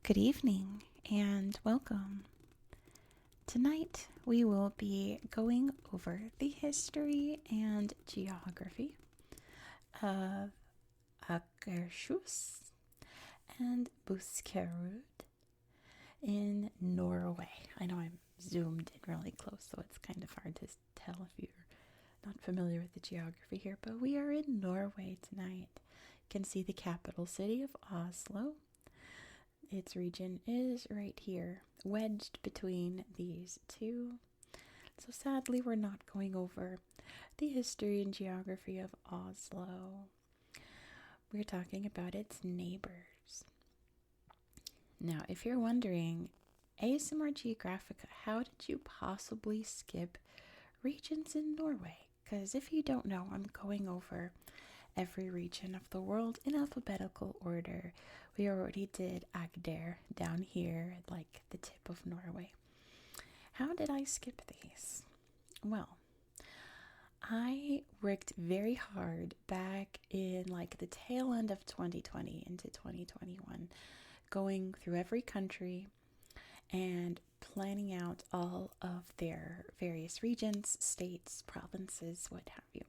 Good evening and welcome. Tonight we will be going over the history and geography of Akershus and Buskerud in Norway. I know I'm zoomed in really close, so it's kind of hard to tell if you're not familiar with the geography here, but we are in Norway tonight. You can see the capital city of Oslo. Its region is right here, wedged between these two. So sadly, we're not going over the history and geography of Oslo. We're talking about its neighbors. Now, if you're wondering, ASMR Geographica, how did you possibly skip regions in Norway? Because if you don't know, I'm going over every region of the world in alphabetical order. We already did Agder down here, like the tip of Norway. How did I skip these? Well, I worked very hard back in like the tail end of 2020 into 2021, going through every country and planning out all of their various regions, states, provinces, what have you,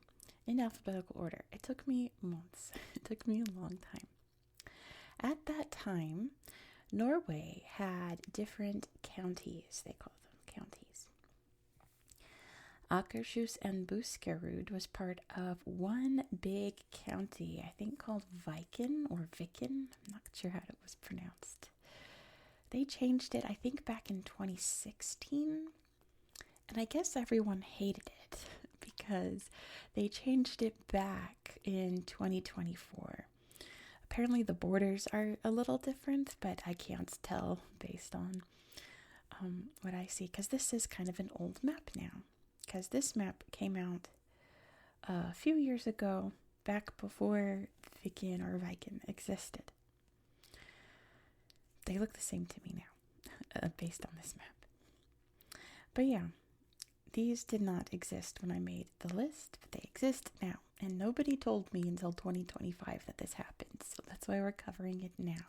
in alphabetical order. It took me months. It took me a long time. At that time, Norway had different counties. They call them counties. Akershus and Buskerud was part of one big county, I think called Viken or Viken. I'm not sure how it was pronounced. They changed it, I think, back in 2016. And I guess everyone hated it because they changed it back in 2024. Apparently the borders are a little different, but I can't tell based on what I see, because this is kind of an old map now, because this map came out a few years ago, back before Viken or Viken existed. They look the same to me now, based on this map. But yeah, these did not exist when I made the list, but they exist now. And nobody told me until 2025 that this happened. So that's why we're covering it now.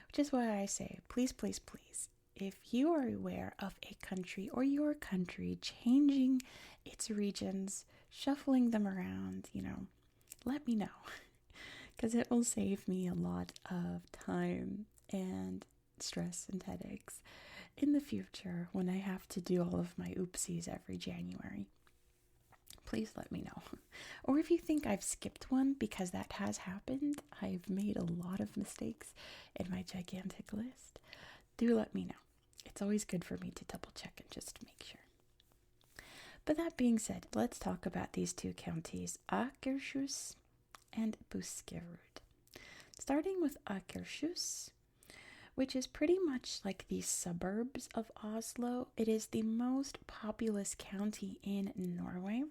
Which is why I say, please, please, please, if you are aware of a country or your country changing its regions, shuffling them around, let me know. Because it will save me a lot of time and stress and headaches in the future when I have to do all of my oopsies every January. Please let me know. Or if you think I've skipped one, because that has happened, I've made a lot of mistakes in my gigantic list, do let me know. It's always good for me to double check and just make sure. But that being said, let's talk about these two counties, Akershus and Buskerud. Starting with Akershus, which is pretty much like the suburbs of Oslo. It is the most populous county in Norway,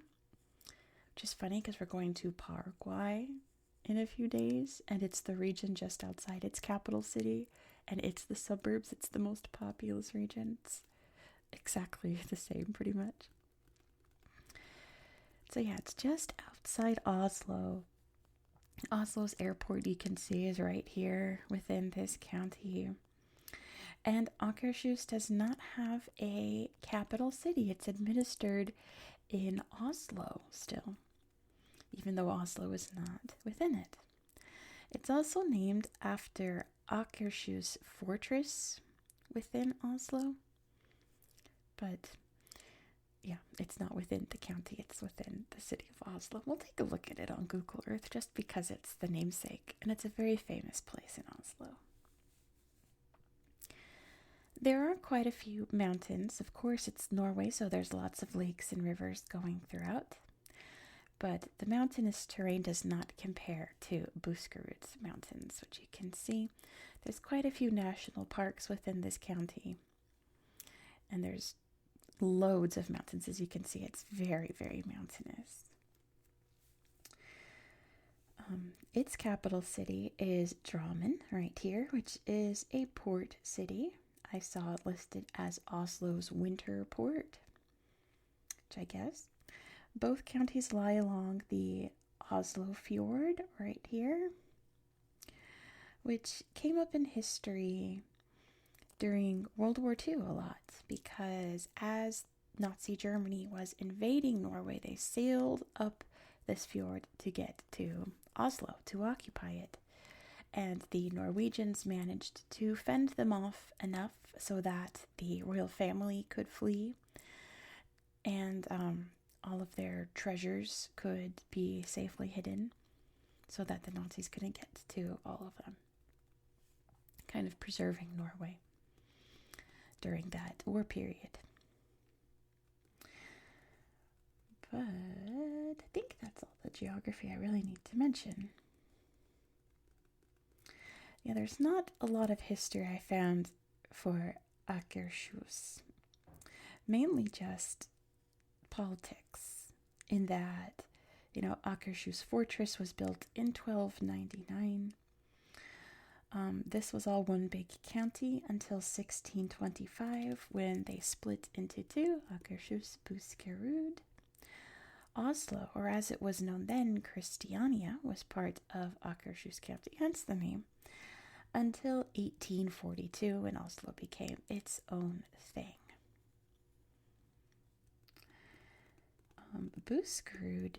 which is funny because we're going to Paraguay in a few days, and it's the region just outside its capital city, and it's the suburbs. It's the most populous region. It's exactly the same, pretty much. So yeah, it's just outside Oslo. Oslo's airport, you can see, is right here within this county. And Akershus does not have a capital city. It's administered in Oslo still, even though Oslo is not within it. It's also named after Akershus Fortress within Oslo. But yeah, it's not within the county, it's within the city of Oslo. We'll take a look at it on Google Earth just because it's the namesake, and it's a very famous place in Oslo. There are quite a few mountains. Of course, it's Norway, so there's lots of lakes and rivers going throughout. But the mountainous terrain does not compare to Buskerud's mountains, which you can see. There's quite a few national parks within this county. And there's loads of mountains, as you can see. It's very, very mountainous. Its capital city is Drammen, right here, which is a port city. I saw it listed as Oslo's winter port, which I guess. Both counties lie along the Oslo Fjord right here, which came up in history during World War II a lot, because as Nazi Germany was invading Norway, they sailed up this fjord to get to Oslo to occupy it. And the Norwegians managed to fend them off enough so that the royal family could flee, and all of their treasures could be safely hidden so that the Nazis couldn't get to all of them. Kind of preserving Norway during that war period. But I think that's all the geography I really need to mention. Yeah, there's not a lot of history I found for Akershus. Mainly just politics, in that, Akershus Fortress was built in 1299. This was all one big county until 1625, when they split into two, Akershus, Buskerud. Oslo, or as it was known then, Christiania, was part of Akershus County, hence the name, until 1842, when Oslo became its own thing. Buskerud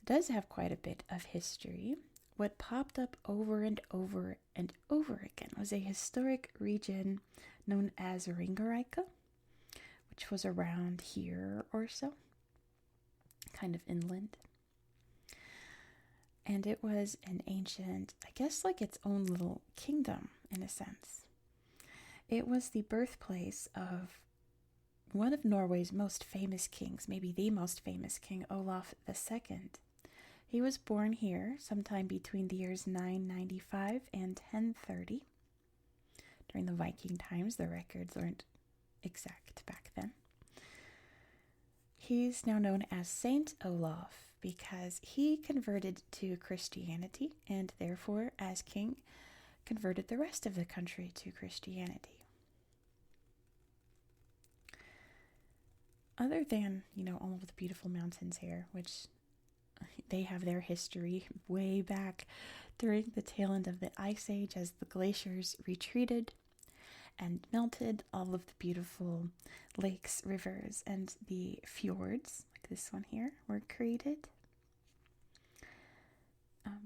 does have quite a bit of history. What popped up over and over and over again was a historic region known as Ringerike, which was around here or so, kind of inland. And it was an ancient, I guess like its own little kingdom in a sense. It was the birthplace of one of Norway's most famous kings, maybe the most famous king, Olaf II. He was born here sometime between the years 995 and 1030. During the Viking times, the records weren't exact back then. He's now known as Saint Olaf because he converted to Christianity and therefore, as king, converted the rest of the country to Christianity. Other than, all of the beautiful mountains here, which they have their history way back during the tail end of the Ice Age as the glaciers retreated and melted, all of the beautiful lakes, rivers, and the fjords, like this one here, were created.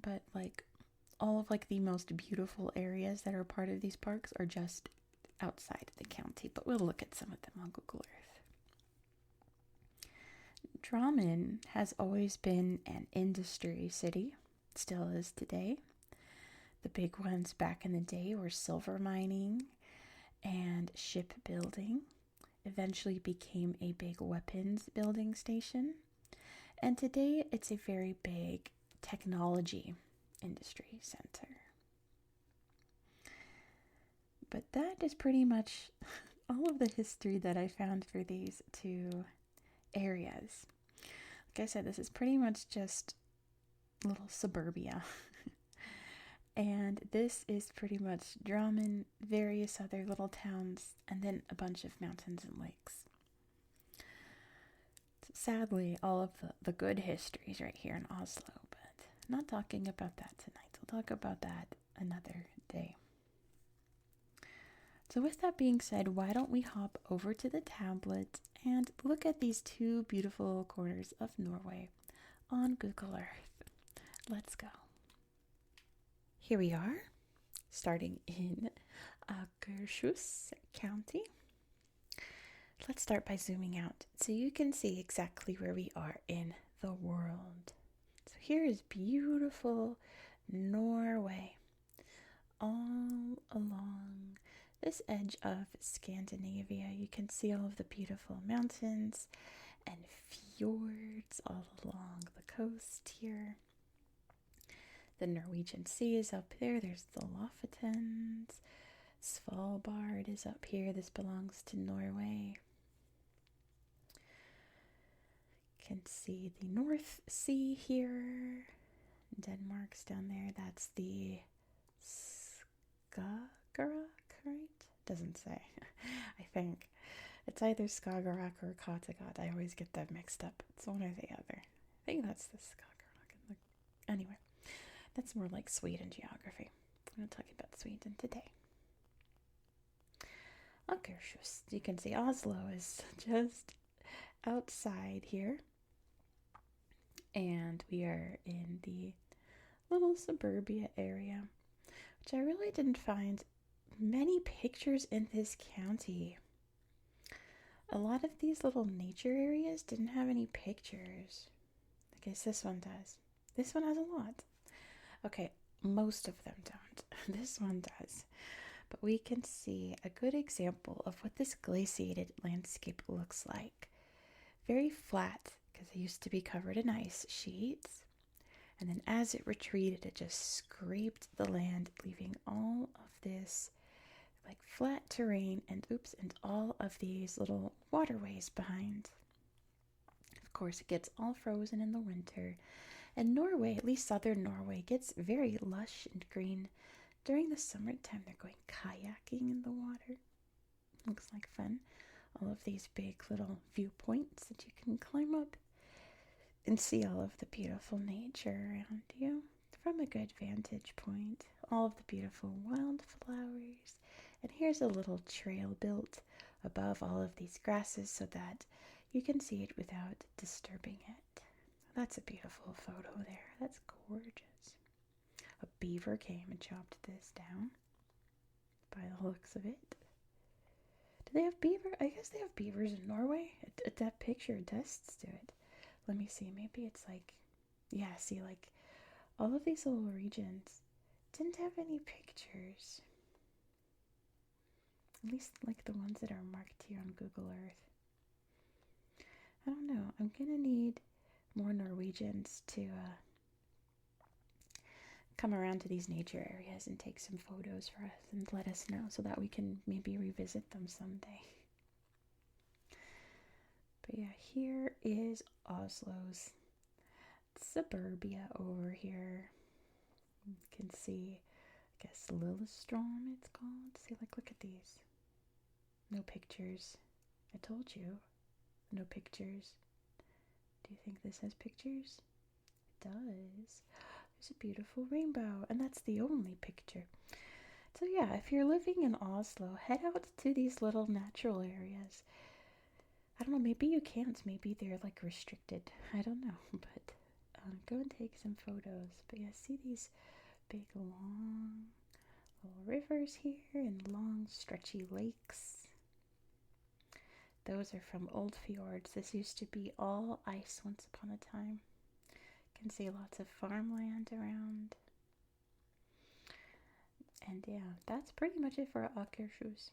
But all of the most beautiful areas that are part of these parks are just outside the county, but we'll look at some of them on Google Earth. Drammen has always been an industry city, still is today. The big ones back in the day were silver mining and shipbuilding. Eventually became a big weapons building station. And today it's a very big technology industry center. But that is pretty much all of the history that I found for these two areas. Like I said, this is pretty much just little suburbia. And this is pretty much Drammen, various other little towns, and then a bunch of mountains and lakes. Sadly, all of the good histories right here in Oslo, but not talking about that tonight. We'll talk about that another day. So with that being said, why don't we hop over to the tablet and look at these two beautiful corners of Norway on Google Earth. Let's go. Here we are, starting in Akershus County. Let's start by zooming out so you can see exactly where we are in the world. So here is beautiful Norway, all along this edge of Scandinavia. You can see all of the beautiful mountains and fjords all along the coast here. The Norwegian Sea is up there. There's the Lofoten's. Svalbard is up here. This belongs to Norway. You can see the North Sea here. Denmark's down there. That's the Skagerrak, right? Doesn't say. I think it's either Skagerrak or Kattegat. I always get them mixed up. It's one or the other. I think that's the Skagerrak. Anyway, that's more like Sweden geography. I'm not talking about Sweden today. Akershus. You can see Oslo is just outside here. And we are in the little suburbia area, which I really didn't find many pictures in this county. A lot of these little nature areas didn't have any pictures. I guess this one does. This one has a lot. Okay, most of them don't. This one does. But we can see a good example of what this glaciated landscape looks like. Very flat, because it used to be covered in ice sheets. And then as it retreated, it just scraped the land, leaving all of this like flat terrain and all of these little waterways behind. Of course, it gets all frozen in the winter. And Norway, at least southern Norway, gets very lush and green. During the summertime, they're going kayaking in the water. Looks like fun. All of these big little viewpoints that you can climb up and see all of the beautiful nature around you from a good vantage point. All of the beautiful wildflowers. And here's a little trail built above all of these grasses so that you can see it without disturbing it. That's a beautiful photo there. That's gorgeous. A beaver came and chopped this down by the looks of it. Do they have beaver? I guess they have beavers in Norway. That picture attests to it. Let me see. Maybe it's like, yeah, see, like all of these little regions didn't have any pictures. At least like the ones that are marked here on Google Earth. I don't know. I'm going to need more Norwegians to come around to these nature areas and take some photos for us and let us know so that we can maybe revisit them someday. But yeah, here is Oslo's suburbia over here. You can see, I guess, Lillestrøm it's called. See, like, look at these. No pictures. I told you. No pictures. Do you think this has pictures? It does. There's a beautiful rainbow, and that's the only picture. So yeah, if you're living in Oslo, head out to these little natural areas. I don't know, maybe you can't. Maybe they're like restricted. I don't know, but go and take some photos. But yeah, see these big long little rivers here and long stretchy lakes. Those are from old fjords. This used to be all ice once upon a time. You can see lots of farmland around. And yeah, that's pretty much it for Akershus.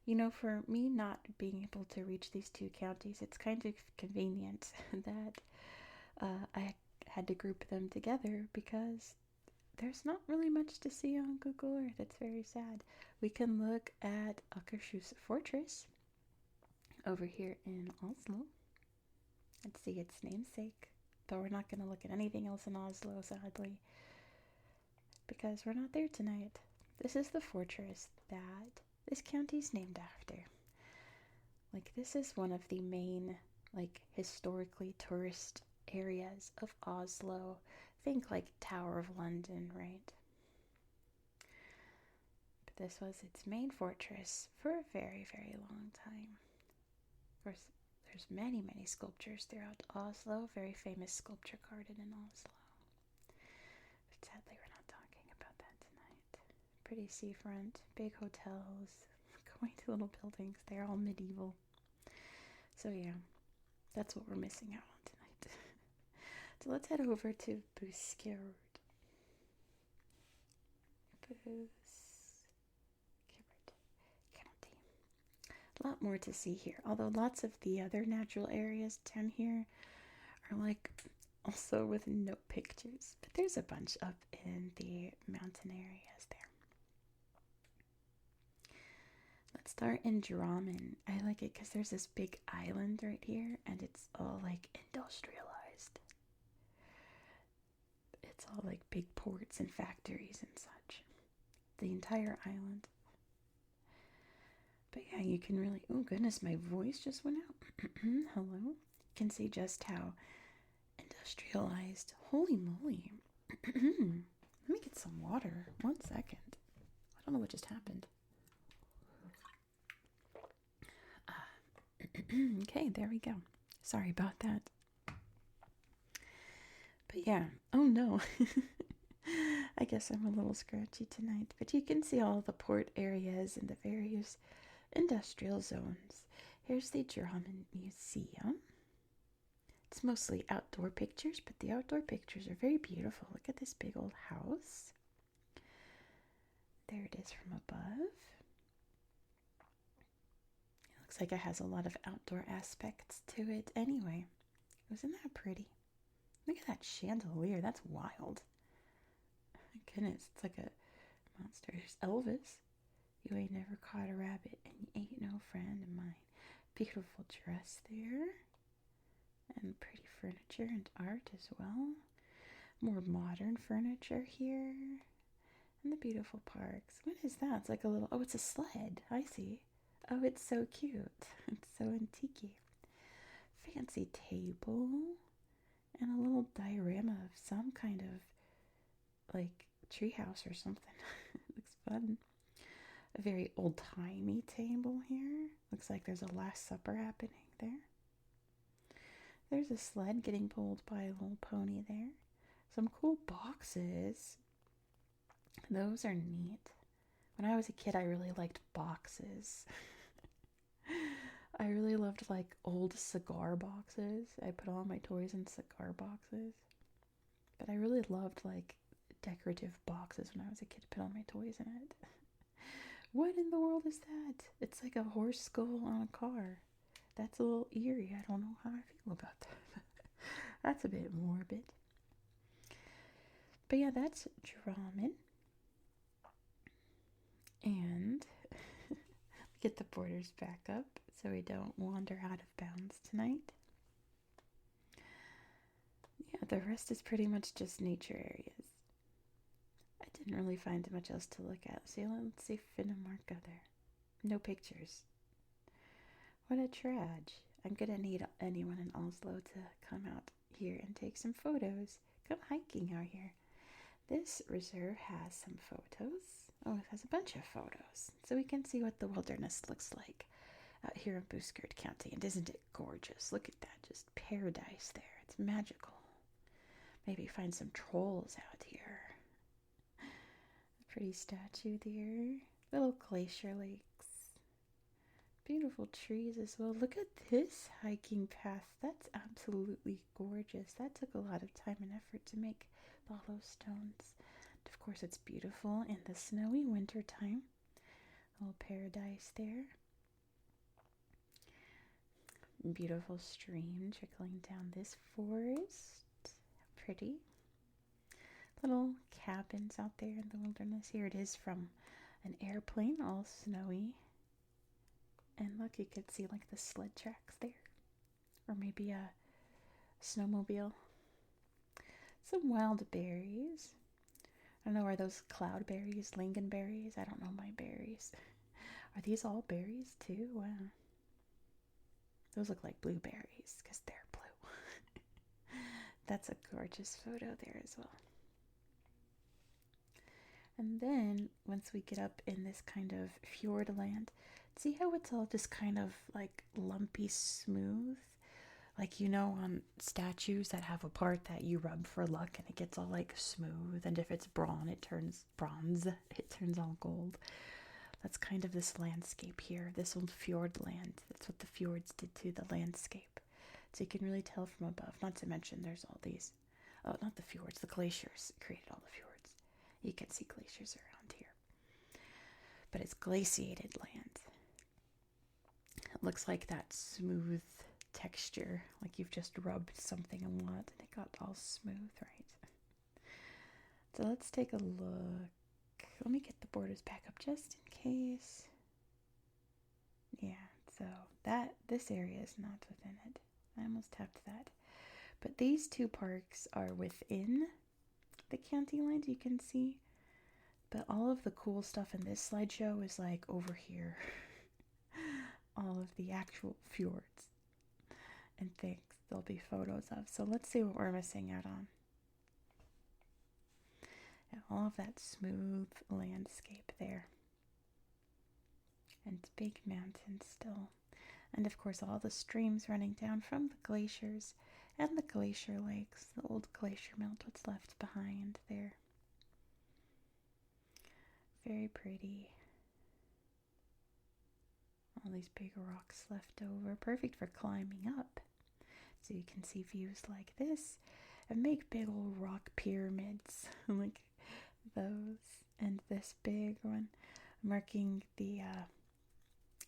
You know, for me not being able to reach these two counties, it's kind of convenient that I had to group them together because there's not really much to see on Google Earth. It's very sad. We can look at Akershus Fortress over here in Oslo and see its namesake. Though we're not going to look at anything else in Oslo, sadly, because we're not there tonight. This is the fortress that this county's named after. Like, this is one of the main, like, historically tourist areas of Oslo. Think like Tower of London, right? But this was its main fortress for a very, very long time. Of course, there's many, many sculptures throughout Oslo. Very famous sculpture garden in Oslo. But sadly, we're not talking about that tonight. Pretty seafront, big hotels, quaint little buildings. They're all medieval. So yeah, that's what we're missing out on tonight. So let's head over to Buskerud. Buskerud County. A lot more to see here, although lots of the other natural areas down here are like also with no pictures. But there's a bunch up in the mountain areas there. Let's start in Drammen. I like it because there's this big island right here, and it's all like industrialized. It's all like big ports and factories and such. The entire island. But yeah, you can really, oh goodness, my voice just went out. Hello. You can see just how industrialized. Holy moly. Let me get some water. 1 second. I don't know what just happened. Okay, there we go. Sorry about that. But yeah, oh no. I guess I'm a little scratchy tonight. But you can see all the port areas and the various industrial zones. Here's the Drammen Museum. It's mostly outdoor pictures, but the outdoor pictures are very beautiful. Look at this big old house. There it is from above. It looks like it has a lot of outdoor aspects to it anyway. Isn't that pretty? Look at that chandelier. That's wild. My goodness, it's like a monster. There's Elvis. You ain't never caught a rabbit, and you ain't no friend of mine. Beautiful dress there. And pretty furniture and art as well. More modern furniture here. And the beautiful parks. What is that? It's like a little... Oh, it's a sled. I see. Oh, it's so cute. It's so antique-y. Fancy table. And a little diorama of some kind of, like, treehouse or something. Looks fun. A very old-timey table here. Looks like there's a Last Supper happening there. There's a sled getting pulled by a little pony there. Some cool boxes. Those are neat. When I was a kid, I really liked boxes. I really loved, like, old cigar boxes. I put all my toys in cigar boxes. But I really loved, like, decorative boxes when I was a kid to put all my toys in it. What in the world is that? It's like a horse skull on a car. That's a little eerie. I don't know how I feel about that. That's a bit morbid. But yeah, that's Drammen. And get the borders back up so we don't wander out of bounds tonight. Yeah, the rest is pretty much just nature areas. I didn't really find much else to look at. So let's see Finnemarka there. No pictures. What a trage. I'm gonna need anyone in Oslo to come out here and take some photos. Come hiking out here. This reserve has some photos. Oh, it has a bunch of photos. So we can see what the wilderness looks like out here in Buskerud County. And isn't it gorgeous? Look at that. Just paradise there. It's magical. Maybe find some trolls out here. A pretty statue there. Little glacier lakes. Beautiful trees as well. Look at this hiking path. That's absolutely gorgeous. That took a lot of time and effort to make all those stones. And of course, it's beautiful in the snowy winter time. A little paradise there. Beautiful stream trickling down this forest. Pretty. Little cabins out there in the wilderness. Here it is from an airplane, all snowy. And look, you could see like the sled tracks there. Or maybe a snowmobile. Some wild berries. I don't know, are those cloudberries, lingonberries? I don't know my berries. Are these all berries too? Wow. Those look like blueberries because they're blue. That's a gorgeous photo there as well. And then once we get up in this kind of fjord land, see how it's all just kind of like lumpy smooth? Like, you know, on statues that have a part that you rub for luck and it gets all like smooth. And if it's bronze, it turns all gold. That's kind of this landscape here, this old fjord land. That's what the fjords did to the landscape. So you can really tell from above. Not to mention there's all these, oh, not the fjords, the glaciers created all the fjords. You can see glaciers around here. But it's glaciated land. It looks like that smooth texture, like you've just rubbed something a lot and it got all smooth, right? So let's take a look. Let me get the borders back up just in case. Yeah, so this area is not within it. I almost tapped that. But these two parks are within the county lines, you can see. But all of the cool stuff in this slideshow is like over here. All of the actual fjords and things there'll be photos of. So let's see what we're missing out on. And all of that smooth landscape there. And big mountains still. And of course, all the streams running down from the glaciers and the glacier lakes, the old glacier melt, what's left behind there. Very pretty. All these big rocks left over, perfect for climbing up. So you can see views like this and make big old rock pyramids like those. And this big one marking the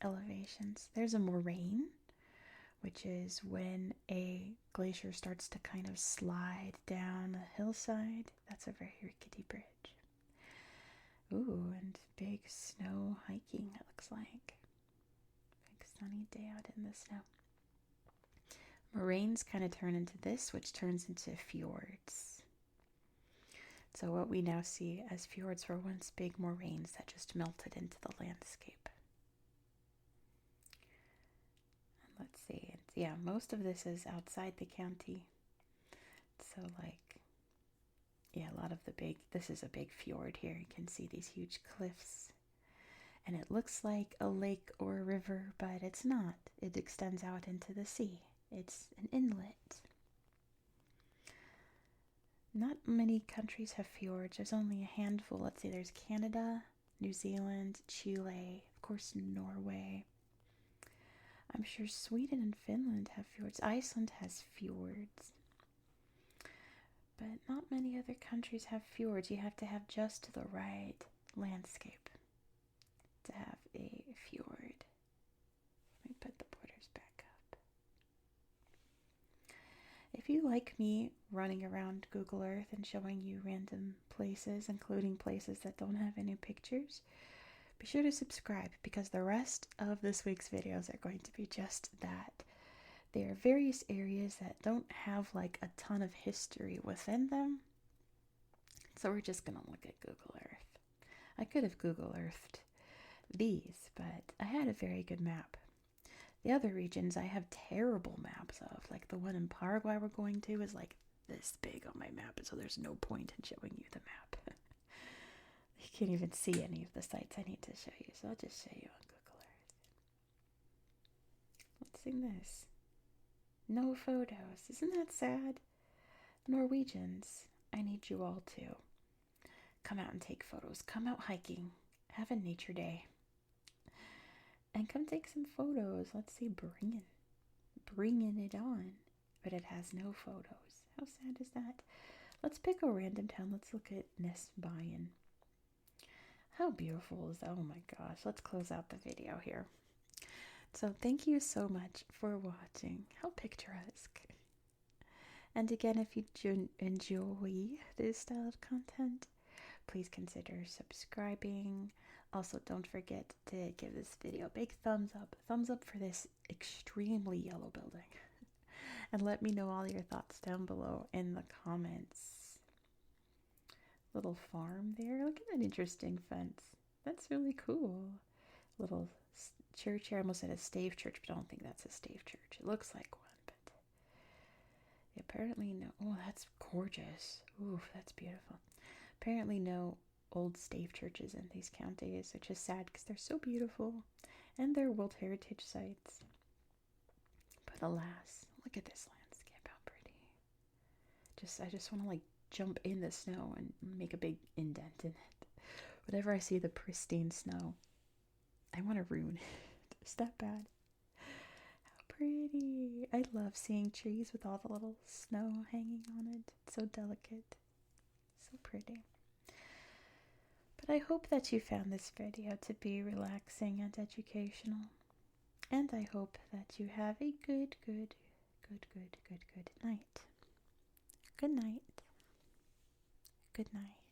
elevations. There's a moraine, which is when a glacier starts to kind of slide down a hillside. That's a very rickety bridge. Ooh, and big snow hiking, it looks like. Big sunny day out in the snow. Moraines kind of turn into this, which turns into fjords. So what we now see as fjords were once big moraines that just melted into the landscape. And let's see. Yeah, most of this is outside the county. So a lot of this is a big fjord here. You can see these huge cliffs. And it looks like a lake or a river, but it's not. It extends out into the sea. It's an inlet. Not many countries have fjords. There's only a handful. Let's see, there's Canada, New Zealand, Chile, of course, Norway. I'm sure Sweden and Finland have fjords. Iceland has fjords. But not many other countries have fjords. You have to have just the right landscape to have a fjord. Let me put the borders back up. If you like me running around Google Earth and showing you random places, including places that don't have any pictures, be sure to subscribe because the rest of this week's videos are going to be just that. There are various areas that don't have like a ton of history within them. So we're just going to look at Google Earth. I could have Google Earthed these, but I had a very good map. The other regions I have terrible maps of. Like the one in Paraguay we're going to is like this big on my map, so there's no point in showing you the map. You can't even see any of the sites I need to show you, so I'll just show you on Google Earth. Let's sing this. No photos. Isn't that sad? Norwegians, I need you all to come out and take photos. Come out hiking. Have a nature day. And come take some photos. Let's see, bringing it on. But it has no photos. How sad is that? Let's pick a random town. Let's look at Nesbyen. How beautiful is that? Oh my gosh. Let's close out the video here. So thank you so much for watching. How picturesque. And again, if you enjoy this style of content, please consider subscribing. Also, don't forget to give this video a big thumbs up. Thumbs up for this extremely yellow building. And let me know all your thoughts down below in the comments. Little farm there. Look at that interesting fence. That's really cool. Little church here. I almost said a stave church, but I don't think that's a stave church. It looks like one, but apparently no. Oh, that's gorgeous. Ooh, that's beautiful. Apparently no old stave churches in these counties, which is sad because they're so beautiful and they're World Heritage sites. But alas, look at this landscape. How pretty. I just want to like jump in the snow and make a big indent in it. Whenever I see the pristine snow, I want to ruin it. Is that bad? How pretty. I love seeing trees with all the little snow hanging on it. It's so delicate. So pretty. But I hope that you found this video to be relaxing and educational. And I hope that you have a good night. Good night. Good night.